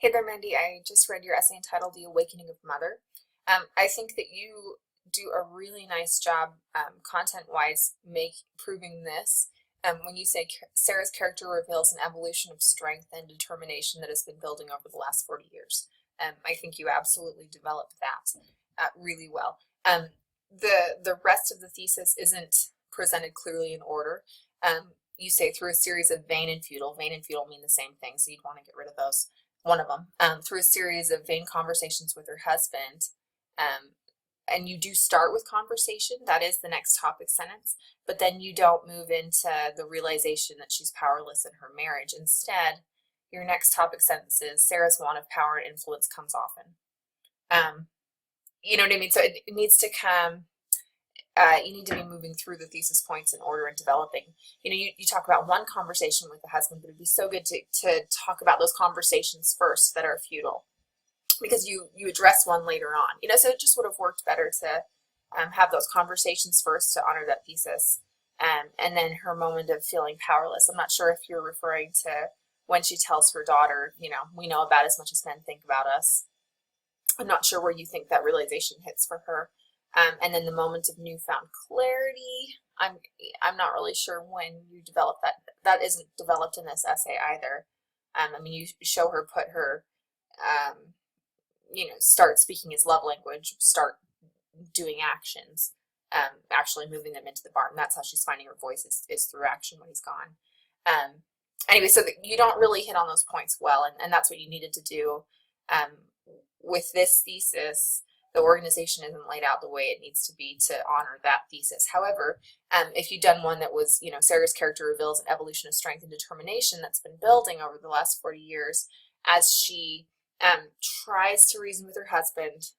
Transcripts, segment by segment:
Hey there, Mandy. I just read your essay entitled The Awakening of Mother. I think that you do a really nice job, content-wise, proving this. When you say Sarah's character reveals an evolution of strength and determination that has been building over the last 40 years. I think you absolutely developed that really well. The rest of the thesis isn't presented clearly in order. You say through a series of vain and futile. Vain and futile mean the same thing, so you'd want to get rid of those. One of them, through a series of vain conversations with her husband. And you do start with conversation, that is the next topic sentence, but then you don't move into the realization that she's powerless in her marriage. Instead, your next topic sentence is Sarah's want of power and influence comes often. You know what I mean? So it needs to come, you need to be moving through the thesis points in order and developing. You talk about one conversation with the husband, but it'd be so good to talk about those conversations first that are futile, because you address one later on. So it just would have worked better to have those conversations first to honor that thesis, and then her moment of feeling powerless. I'm not sure if you're referring to when she tells her daughter, we know about as much as men think about us. I'm not sure where you think that realization hits for her. And then the moment of newfound clarity, I'm not really sure when you develop that. That isn't developed in this essay either. You show her put her, start speaking his love language, start doing actions, actually moving them into the barn. That's how she's finding her voice is through action when he's gone. Anyway, so you don't really hit on those points well, and that's what you needed to do. With this thesis, the organization isn't laid out the way it needs to be to honor that thesis. However, if you'd done one that was, Sarah's character reveals an evolution of strength and determination that's been building over the last 40 years as she tries to reason with her husband,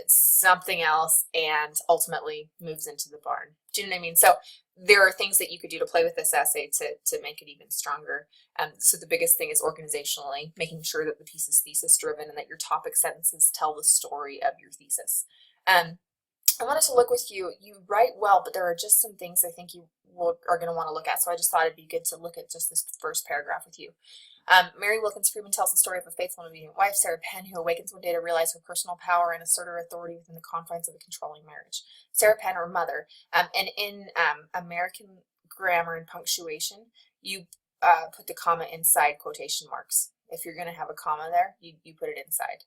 something else, and ultimately moves into the barn. Do you know what I mean? So there are things that you could do to play with this essay to make it even stronger. So the biggest thing is organizationally, making sure that the piece is thesis driven and that your topic sentences tell the story of your thesis. I wanted to look with you. You write well, but there are just some things I think you are going to want to look at. So I just thought it'd be good to look at just this first paragraph with you. Mary Wilkins Freeman tells the story of a faithful and obedient wife, Sarah Penn, who awakens one day to realize her personal power and assert her authority within the confines of a controlling marriage. Sarah Penn, her mother, and in American grammar and punctuation, you put the comma inside quotation marks. If you're going to have a comma there, you put it inside.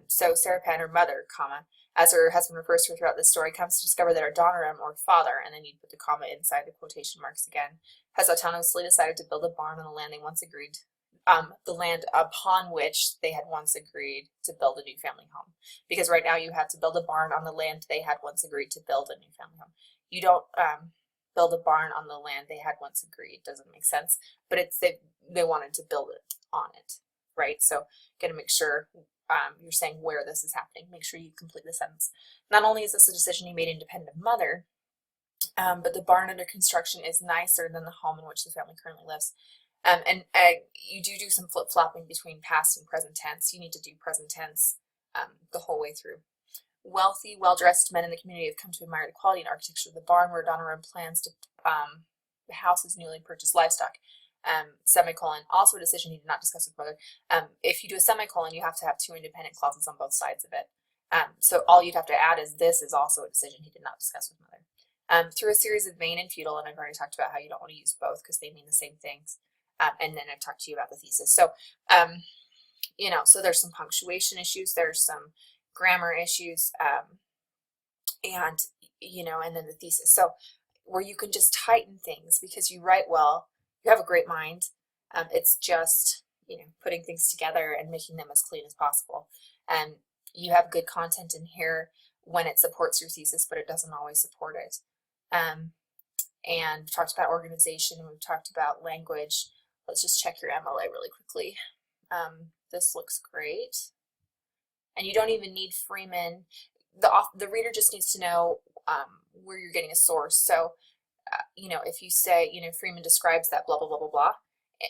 So Sarah Penn, her mother, comma, as her husband refers to her throughout this story, comes to discover that her daughter or father, and then you put the comma inside the quotation marks again, has autonomously decided to build a barn on the land they once agreed, the land upon which they had once agreed to build a new family home. Because right now you have to build a barn on the land they had once agreed to build a new family home. You don't build a barn on the land they had once agreed. Doesn't make sense, but they wanted to build it on it, right? So got to make sure you're saying where this is happening. Make sure you complete the sentence. Not only is this a decision you made independent of mother, but the barn under construction is nicer than the home in which the family currently lives. And you do some flip-flopping between past and present tense. You need to do present tense the whole way through. Wealthy, well-dressed men in the community have come to admire the quality and architecture of the barn, where Adoniram plans to house his newly purchased livestock. Semicolon, also a decision he did not discuss with mother. If you do a semicolon, you have to have two independent clauses on both sides of it. So all you'd have to add is this is also a decision he did not discuss with mother. Through a series of vain and futile, and I've already talked about how you don't want to use both because they mean the same things. And then I've talked to you about the thesis. So, so there's some punctuation issues, there's some grammar issues, and then the thesis. So where you can just tighten things because you write well, you have a great mind. It's just, putting things together and making them as clean as possible. And you have good content in here when it supports your thesis, but it doesn't always support it. And we've talked about organization, and we've talked about language. Let's just check your MLA really quickly. This looks great. And you don't even need Freeman. The reader just needs to know where you're getting a source. So, if you say, Freeman describes that blah, blah, blah, blah, blah,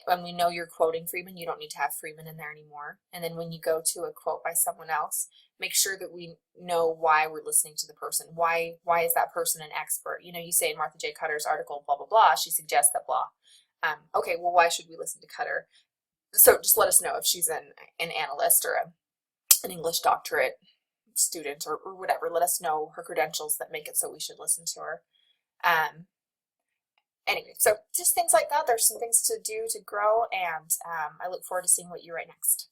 and we know you're quoting Freeman, you don't need to have Freeman in there anymore. And then when you go to a quote by someone else, make sure that we know why we're listening to the person. Why is that person an expert? You say in Martha J. Cutter's article, blah, blah, blah, she suggests that blah. Okay, well, why should we listen to Cutter? So just let us know if she's an analyst or an English doctorate student or whatever. Let us know her credentials that make it so we should listen to her. Um, anyway, so just things like that. There's some things to do to grow, and I look forward to seeing what you write next.